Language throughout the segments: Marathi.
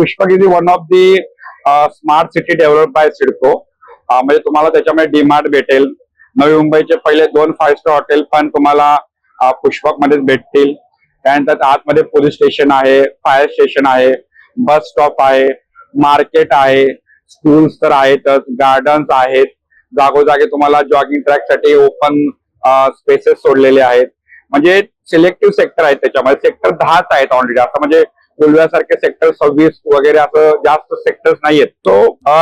Pushpak is one of the smart city develop by CIDCO. म्हणजे तुम्हाला त्याच्यामध्ये डीमार्ट भेटेल. नवी मुंबईचे पहिले 2 5 स्टार हॉटेल पण तुम्हाला पुष्पक मध्येच भेटतील. त्यानंतर आतमध्ये पोलीस स्टेशन आहे, फायर स्टेशन आहे, बस स्टॉप आहे, मार्केट आहे, स्कूल्स तर आहेतच, गार्डन्स आहेत, जागोजागी तुम्हाला जॉगिंग ट्रॅक साठी ओपन स्पेसेस सोडलेले आहेत. म्हणजे सिलेक्टिव्ह सेक्टर आहेत त्याच्यामध्ये. सेक्टर 10 आहेत ऑलरेडी. असं म्हणजे उल्व्यासारखे सेक्टर 26 वगैरे असं जास्त सेक्टर्स नाहीयेत. सो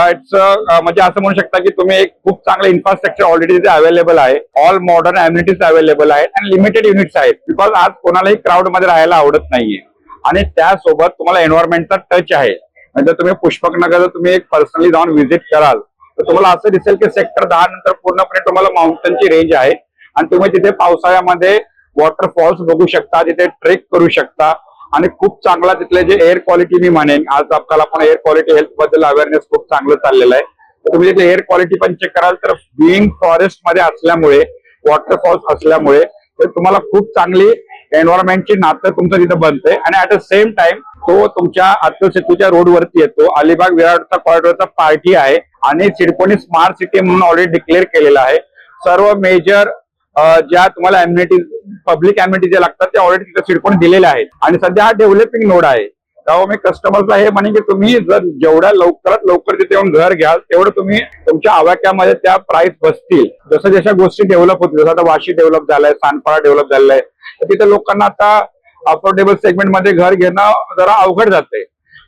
इट्स म्हणजे असं म्हणू शकता की तुम्ही एक खूप चांगलं इन्फ्रास्ट्रक्चर ऑलरेडी तिथे अवेलेबल आहे. ऑल मॉडर्न अम्युनिटीज अवेलेबल आहेत आणि लिमिटेड युनिट्स आहेत. बिकॉज आज कोणालाही क्राऊड मध्ये राहायला आवडत नाहीये. आणि त्यासोबत तुम्हाला एन्व्हायरमेंटचा टच आहे. म्हणजे तुम्ही पुष्पक नगर तुम्ही एक पर्सनली जाऊन व्हिजिट कराल तर तुम्हाला असं दिसेल की सेक्टर 10 नंतर पूर्णपणे तुम्हाला माउंटनची रेंज आहे आणि तुम्ही तिथे पावसाळ्यामध्ये वॉटरफॉल्स बघू शकता, तिथे ट्रेक करू शकता आणि खूप चांगला तिथले जे एअर क्वालिटी मी म्हणेन, आज आपल्याला पण एअर क्वालिटी हेल्थ बद्दल अवेअरनेस खूप चांगलं चाललेलं आहे. तर तुम्ही तिथे एअर क्वालिटी पण चेक कराल तर बिईंग फॉरेस्ट मध्ये असल्यामुळे, वॉटरफॉल्स असल्यामुळे तुम्हाला खूप चांगली एन्व्हायरमेंटची नातं तुमचं तिथं बनतंय. आणि ऍट द सेम टाइम तो तुमच्या अतुल सेतूच्या रोडवरती येतो. अलिबाग विरारचा कॉरिडॉरचा पार्टी आहे आणि सिडकोने स्मार्ट सिटी म्हणून ऑलरेडी डिक्लेअर केलेला आहे. सर्व मेजर ज्या तुम्हाला अम्युनिटीज, पब्लिक अम्युनिटी जे लागतात ते ऑलरेडी तिथे सिडकोने दिलेल्या आहेत. आणि सध्या हा डेव्हलपिंग नोड आहे. तेव्हा मी कस्टमर्सला हे म्हणेन की तुम्ही जर जेवढ्या लवकरात लवकर तिथे येऊन घर घ्याल तेवढं तुम्ही तुमच्या आवाक्यामध्ये त्या प्राइस बसतील. जसं जशा गोष्टी डेव्हलप होतील, जसं आता वाशी डेव्हलप झालाय, सानपाडा डेव्हलप झालेला आहे, तर तिथे लोकांना आता अफोर्डेबल सेगमेंट मध्ये घर घेणं जरा अवघड जाते.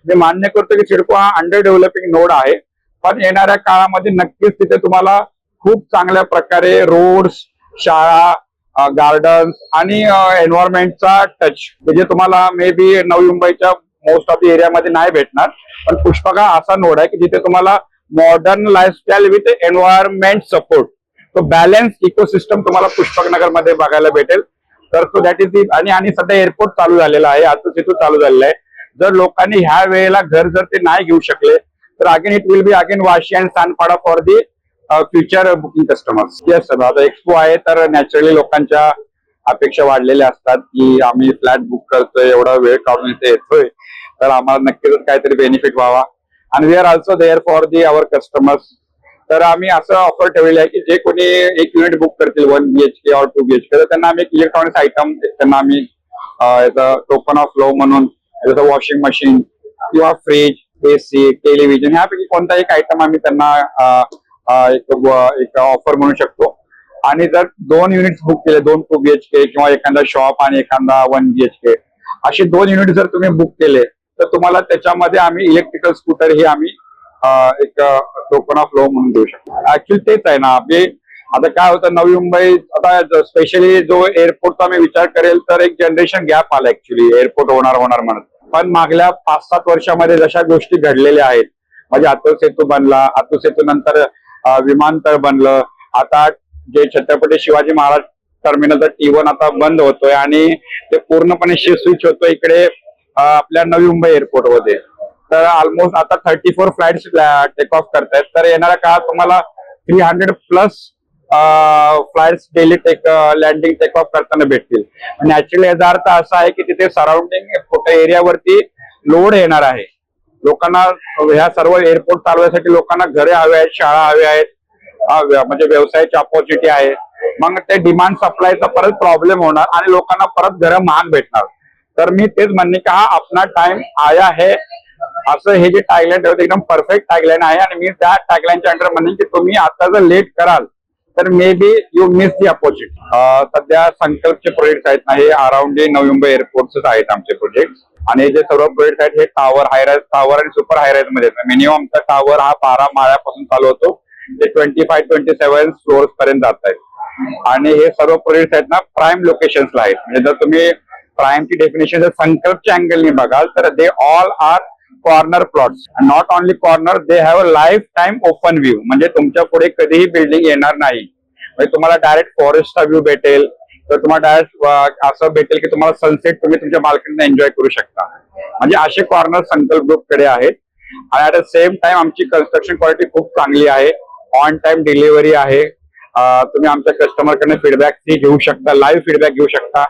मी मान्य करतो की सिडको हा अंडर डेव्हलपिंग नोड आहे. पण येणाऱ्या काळामध्ये नक्कीच तिथे तुम्हाला खूप चांगल्या प्रकारे रोड्स, शाळा, गार्डन्स आणि एन्व्हायरमेंटचा टच म्हणजे तुम्हाला मे बी नवी मुंबईच्या मोस्ट ऑफ द एरियामध्ये नाही भेटणार. पण पुष्पक हा असा नोड आहे की जिथे तुम्हाला modern lifestyle with environment support, तो बॅलन्स इकोसिस्टम तुम्हाला पुष्पक नगर मध्ये बघायला भेटेल. तर तो दॅट इज दी. आणि सध्या एअरपोर्ट चालू झालेला आहे, अतुल सेतू चालू झालेला आहे. जर लोकांनी ह्या वेळेला घर जर ते नाही घेऊ शकले तर again it will be again Vashi and Sanpada for the future booking customers. Yes sir, आता एक्सपो आहे तर नॅचरली लोकांच्या अपेक्षा वाढलेल्या असतात की आम्ही फ्लॅट बुक करतोय, एवढा वेळ काढून इथे येतोय तर आम्हाला नक्कीच काहीतरी बेनिफिट व्हावा. आणि we are also there for the our customers. तर आम्ही असं ऑफर ठेवलेलं आहे की जे कोणी एक युनिट बुक करतील 1 BHK और 2 BHK तर त्यांना आम्ही एक इलेक्ट्रॉनिक्स आयटम, त्यांना आम्ही टोकन ऑफ लव्ह म्हणून जसं वॉशिंग मशीन किंवा फ्रीज, AC, टेलिव्हिजन ह्यापैकी कोणता एक आयटम आम्ही त्यांना एक ऑफर म्हणू शकतो. आणि जर 2 युनिट्स बुक केले, 2 BHK किंवा एखादा शॉप आणि एखादा 1 BHK असे 2 युनिट जर तुम्ही बुक केले तर तुम्हाला त्याच्यामध्ये आम्ही इलेक्ट्रिकल स्कूटर हे आम्ही एक टोकन ऑफ लव्ह म्हणून देऊ शकतो. ऍक्च्युअली तेच आहे ना. आता काय होतं नवी मुंबई, आता स्पेशली जो एअरपोर्टचा मी विचार करेल तर एक जनरेशन गॅप आला ऍक्च्युली एअरपोर्ट होणार म्हणत. पण मागल्या 5-7 वर्षामध्ये जशा गोष्टी घडलेल्या आहेत, म्हणजे अतुल सेतू बनला, अतुल सेतू नंतर विमानतळ बनलं, आता जे छत्रपती शिवाजी महाराज टर्मिनलचा T1 आता बंद होतोय आणि ते पूर्णपणे स्विच होतोय इकडे आपल्या नवी मुंबई एअरपोर्ट मध्ये. तर ऑलमोस्ट आता 34 फ्लाइट्स टेक ऑफ करतायत. तर येणाऱ्या काळात तुम्हाला 300+ flights daily landing take off करताना भेटतील. नॅचरली याचा अर्थ असा आहे की तिथे सराउंडिंग छोट्या एरियावरती लोड येणार आहे. लोकांना ह्या सर्व एअरपोर्ट चालवण्यासाठी लोकांना घरे हवे आहेत, शाळा हवे आहेत, म्हणजे व्यवसायाची ऑपॉर्च्युनिटी आहे. मग ते डिमांड सप्लायचा परत प्रॉब्लेम होणार आणि लोकांना परत घरं महाग भेटणार. तर मी तेच म्हणणे की हा अपना टाइम आया है असं हे जे टॅगलाईन ठेवते एकदम परफेक्ट टॅगलाईन आहे. आणि मी त्या टॅगलाईनच्या अंडर म्हणेन की तुम्ही आता जर लेट कराल तर may be you miss the opportunity. सध्या संकल्पचे प्रोजेक्ट आहेत ना, हे अराउंड नवी मुंबई एअरपोर्टच आहेत आमचे प्रोजेक्ट. आणि जे सर्व प्रोजेक्ट आहेत हे टावर, हायराईज टावर आणि सुपर हायराईज मध्ये. मिनिमम आमचा टावर हा 12 माळ्यापासून चालू होतो ते 25-27 फ्लोअर्स पर्यंत जात आहेत. आणि हे सर्व प्रोजेक्ट आहेत ना प्राईम लोकेशन्सला आहेत. म्हणजे जर तुम्ही प्राईमची डेफिनेशन जर संकल्पच्या अँगलनी बघाल तर they all are corner plots. Not only corner, they have a lifetime open view. म्हणजे तुमच्या पुढे कधीही बिल्डिंग येणार नाही. म्हणजे तुम्हाला डायरेक्ट फॉरेस्टचा व्ह्यू भेटेल, तर तुम्हाला डायरेक्ट असं भेटेल की तुम्हाला सनसेट तुम्ही तुमच्या बाल्कनीने एन्जॉय करू शकता. म्हणजे असे कॉर्नर संकल्प ग्रुपकडे आहेत. आणि ऍट द सेम टाइम आमची कन्स्ट्रक्शन क्वालिटी खूप चांगली आहे, ऑन टाइम डिलिव्हरी आहे. तुम्ही आमच्या कस्टमरकडे फीडबॅक घेऊ शकता, लाईव्ह फीडबॅक घेऊ शकता.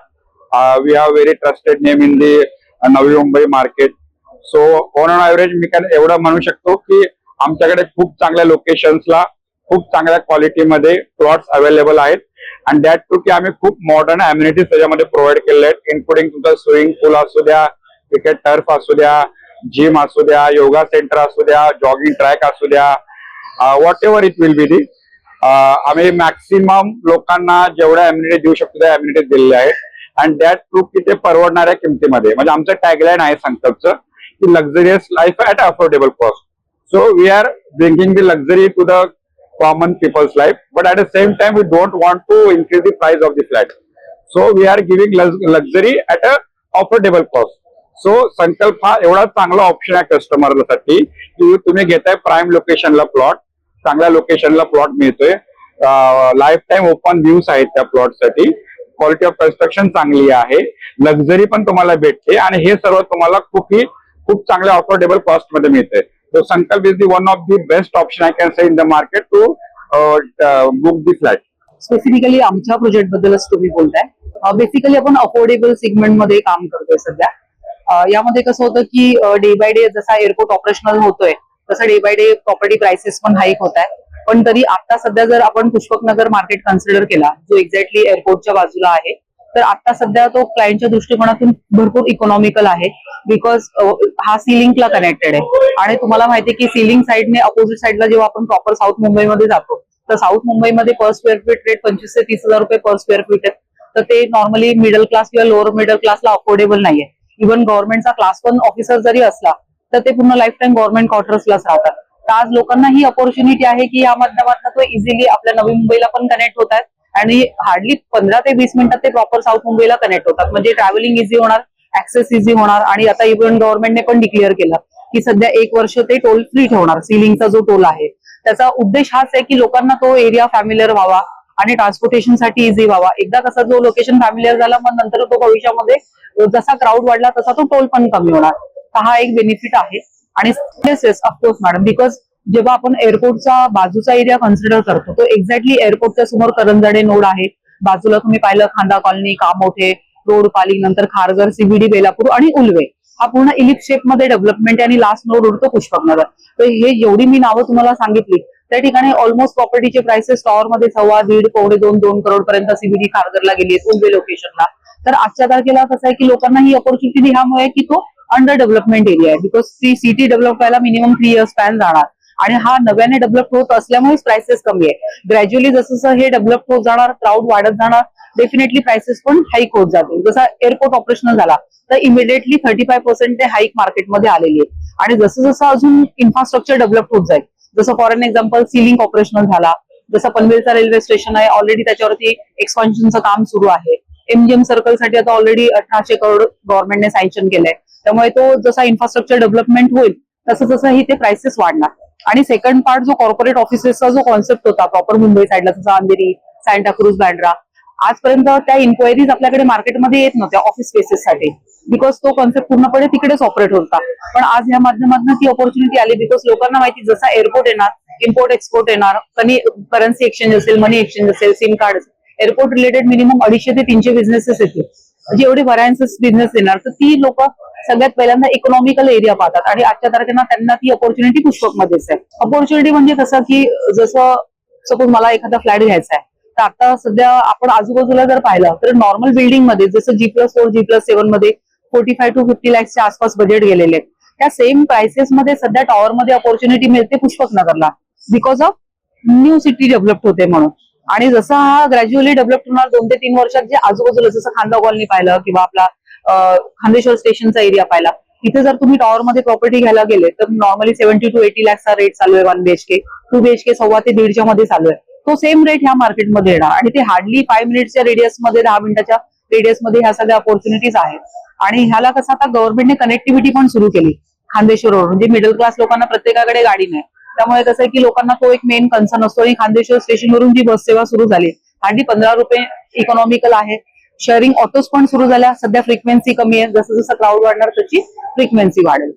We have very trusted name in the Navi Mumbai market. So on average मी काय एवढं म्हणू शकतो की आमच्याकडे खूप चांगल्या लोकेशन्सला खूप चांगल्या क्वालिटीमध्ये प्लॉट्स अवेलेबल आहेत. आणि दॅट टू की आम्ही खूप मॉडर्न अम्युनिटीज त्याच्यामध्ये प्रोव्हाइड केलेले आहेत, इन्क्लुडिंग तुमचा स्विमिंग पूल असू द्या, क्रिकेट टर्फ असू द्या, जिम असू द्या, योगा सेंटर असू द्या, जॉगिंग ट्रॅक असू द्या, what ever it will be the. आम्ही मॅक्सिमम लोकांना जेवढ्या अम्युनिटी देऊ शकतो त्या अम्युनिटीज दिलेल्या आहेत. अँड दॅट टू की ते परवडणाऱ्या किमतीमध्ये. म्हणजे आमचं टॅगलाईन आहे संकल्पचं की luxurious life at affordable cost. So we are bringing the luxury to the common people's life, but at the same time we don't want to increase the price of the flat, so we are giving luxury at a affordable cost. So संकल्प हा एवढा चांगला ऑप्शन आहे कस्टमरसाठी की तुम्ही घेताय प्राईम लोकेशनला प्लॉट, चांगल्या लोकेशनला प्लॉट मिळतोय, लाईफ टाइम ओपन व्ह्यूज आहेत त्या प्लॉटसाठी, क्वालिटी ऑफ कन्स्ट्रक्शन चांगली आहे, लक्झरी पण तुम्हाला भेटते आणि हे सर्व तुम्हाला खूप चांगल्या अफोर्डेबल कॉस्ट मध्ये मिळते. So Sankalp is the one of the best option I can say in the market to book the flat. Specifically आमच्या प्रोजेक्ट बद्दलच तुम्ही बोलताय. बेसिकली आपण अफोर्डेबल सेगमेंट मध्ये काम करतोय सध्या. यामध्ये कसं होतं की डे बाय डे जसा एअरपोर्ट ऑपरेशनल होतोय तसं day by day property prices पण हाईक होत आहे. पण तरी आता सध्या जर आपण पुष्पकनगर मार्केट कन्सिडर केला जो एक्झॅक्टली एअरपोर्टच्या बाजूला आहे, तर आता सध्या तो क्लायंटच्या दृष्टिकोनातून भरपूर इकॉनॉमिकल आहे. बिकॉज हा सीलिंगला कनेक्टेड आहे आणि तुम्हाला माहिती आहे की सीलिंग साईडने अपोजिट साईडला जेव्हा आपण प्रॉपर साऊथ मुंबईमध्ये जातो तर साऊथ मुंबईमध्ये पर स्क्वेअर फीट रेट 25 ते 30 हजार रुपये पर स्क्वेअर फीट आहे. तर ते नॉर्मली मिडल क्लास किंवा लोअर मिडल क्लासला अफोर्डेबल नाहीये. इव्हन गव्हर्नमेंटचा क्लास 1 ऑफिसर जरी असला तर ते पूर्ण लाईफ टाइम गव्हर्नमेंट क्वार्टर्सलाच राहतात. तर आज लोकांना ही अपॉर्च्युनिटी आहे की या माध्यमातून तो इझिली आपल्या नवी मुंबईला पण कनेक्ट होत आहेत आणि हार्डली 15 ते 20 मिनिटात ते प्रॉपर साऊथ मुंबईला कनेक्ट होतात. म्हणजे ट्रॅव्हलिंग इझी होणार, ऍक्सेस इझी होणार. आणि आता इव्हन गव्हर्नमेंटने पण डिक्लेअर केलं की सध्या 1 वर्ष ते टोल फ्री ठेवणार. सीलिंगचा जो टोल आहे त्याचा उद्देश हाच आहे की लोकांना तो एरिया फॅमिलियर व्हावा आणि ट्रान्सपोर्टेशनसाठी इझी व्हावा. एकदा कसा जो लोकेशन फॅमिलियर झाला मग नंतर तो भविष्यामध्ये जसा क्राऊड वाढला तसा तो टोल पण कमी होणार. तर हा एक बेनिफिट आहे. आणि ऑफकोर्स मॅडम, बिकॉज जेव्हा आपण एअरपोर्टचा बाजूचा एरिया कन्सिडर करतो तो एक्झॅक्टली एअरपोर्टच्या समोर करंजाडे नोड आहे, बाजूला तुम्ही पाहिलं खांदा कॉलनी, कामोठे, रोड पाली, नंतर खारघर, सीबीडी, बेलापूर आणि उल्वे हा पूर्ण इलिप्स शेप मध्ये डेव्हलपमेंट आणि लास्ट नोड उडतो पुष्पकनगर. तर हे एवढी मी नावं तुम्हाला सांगितली त्या ठिकाणी ऑलमोस्ट प्रॉपर्टीचे प्राइसेस टॉवर मध्ये 1.25, 1.5, 2 करोड पर्यंत सीबीडी खारघरला गेली आहेत उल्वे लोकेशनला. तर आजच्या तारखेला कसं आहे की लोकांना ही अपॉर्च्युनिटी ह्यामुळे की तो अंडर डेव्हलपमेंट एरिया आहे. बिकॉज ती सिटी डेव्हलप व्हायला मिनिमम 3 इयर्स स्पॅन जाणार आणि हा नव्याने डेव्हलप होत असल्यामुळेच प्राइसेस कमी आहे. ग्रॅज्युअली जसं हे डेव्हलप होत जाणार, क्राऊड वाढत जाणार, डेफिनेटली प्राइसेस पण हाईक होत जातील. जसा एअरपोर्ट ऑपरेशनल झाला तर इमिडिएटली 35% ते हाईक मार्केटमध्ये आलेली आहे. आणि जसं जसं अजून इन्फ्रास्ट्रक्चर डेव्हलप होत जाईल, जसं for an example ceiling operational झाला, जसं पनवेलचा रेल्वे स्टेशन आहे ऑलरेडी त्याच्यावरती एक्सपान्शनचं काम सुरू आहे. एमजीएम सर्कलसाठी आता ऑलरेडी 1800 करोड गव्हर्नमेंटने सँक्शन केलंय. त्यामुळे तो जसा इन्फ्रास्ट्रक्चर डेव्हलपमेंट होईल तसं तसं ही ते प्राइसेस वाढणार. आणि सेकंड पार्ट जो कॉर्पोरेट ऑफिसेसचा जो कॉन्सेप्ट होता प्रॉपर मुंबई साईडला, जसं अंधेरी, सँटाक्रूज, बँड्रा, आजपर्यंत त्या इन्क्वायरीज आपल्याकडे मार्केटमध्ये येत नव्हत्या ऑफिस स्पेसेससाठी, बिकॉज तो कॉन्सेप्ट पूर्णपणे तिकडेच ऑपरेट होता. पण आज या माध्यमातून ती ऑपॉर्च्युनिटी आली बिकॉज लोकांना माहिती जसा एअरपोर्ट येणार, इम्पोर्ट एक्सपोर्ट येणार, करन्सी एक्सचेंज असेल, मनी एक्सचेंज असेल, सिम कार्ड असेल, एअरपोर्ट रिलेटेड मिनिमम 250 ते 300 बिझनेसेस येतील. म्हणजे एवढे व्हरायन्सेस बिझनेस येणार. तर ती लोक सगळ्यात पहिल्यांदा इकॉनॉमिकल एरिया पाहतात आणि आजच्या तारखेला त्यांना ती अपॉर्च्युनिटी पुष्पकमध्येच आहे. अपॉर्च्युनिटी म्हणजे कसं की जसं सपोज मला एखादा फ्लॅट घ्यायचा आहे तर आता सध्या आपण आजूबाजूला जर पाहिलं तर नॉर्मल बिल्डिंग मध्ये जसं G+4, G+7 मध्ये 45 to 50 लॅक्सच्या आसपास बजेट गेलेले आहेत. त्या सेम प्राइसेस मध्ये सध्या टॉवर मध्ये अपॉर्च्युनिटी मिळते पुष्पकनगरला because of new city develop होते म्हणून. आणि जसं हा ग्रॅज्युअली डेव्हलप होणार 2 ते 3 वर्षात जे आजूबाजूला जसं खांदा कॉलनी पाहिलं किंवा आपला खांदेश्वर स्टेशनचा एरिया पाहिला, तिथे जर तुम्ही टॉवर मध्ये प्रॉपर्टी घ्यायला गेले तर नॉर्मली 70 to 80 लॅक्सचा रेट चालू आहे 1 BHK, 2 BHK 1.25 ते 1.5 मध्ये चालू आहे. तो सेम रेट ह्या मार्केटमध्ये येणार आणि ते हार्डली 5 मिनिटच्या रेडियस मध्ये, 10 मिनिटाच्या रेडियस मध्ये ह्या सगळ्या अपॉर्च्युनिटीज आहेत. आणि ह्याला कसं आता गव्हर्नमेंटने कनेक्टिव्हिटी पण सुरू केली खांदेश्वर रोड, म्हणजे मिडल क्लास लोकांना प्रत्येकाकडे गाडी नाही. त्यामुळे कसं आहे की लोकांना तो एक मेन कन्सर्न असतो. आणि खांदेश्वर स्टेशनवरून जी बस सेवा सुरू झाली हार्डली 15 रुपये इकॉनॉमिकल आहे. शेअरिंग ऑटोज पण सुरू झाल्या. सध्या फ्रिक्वेन्सी कमी आहे, जसं जसं क्राऊड वाढणार त्याची फ्रिक्वेन्सी वाढेल.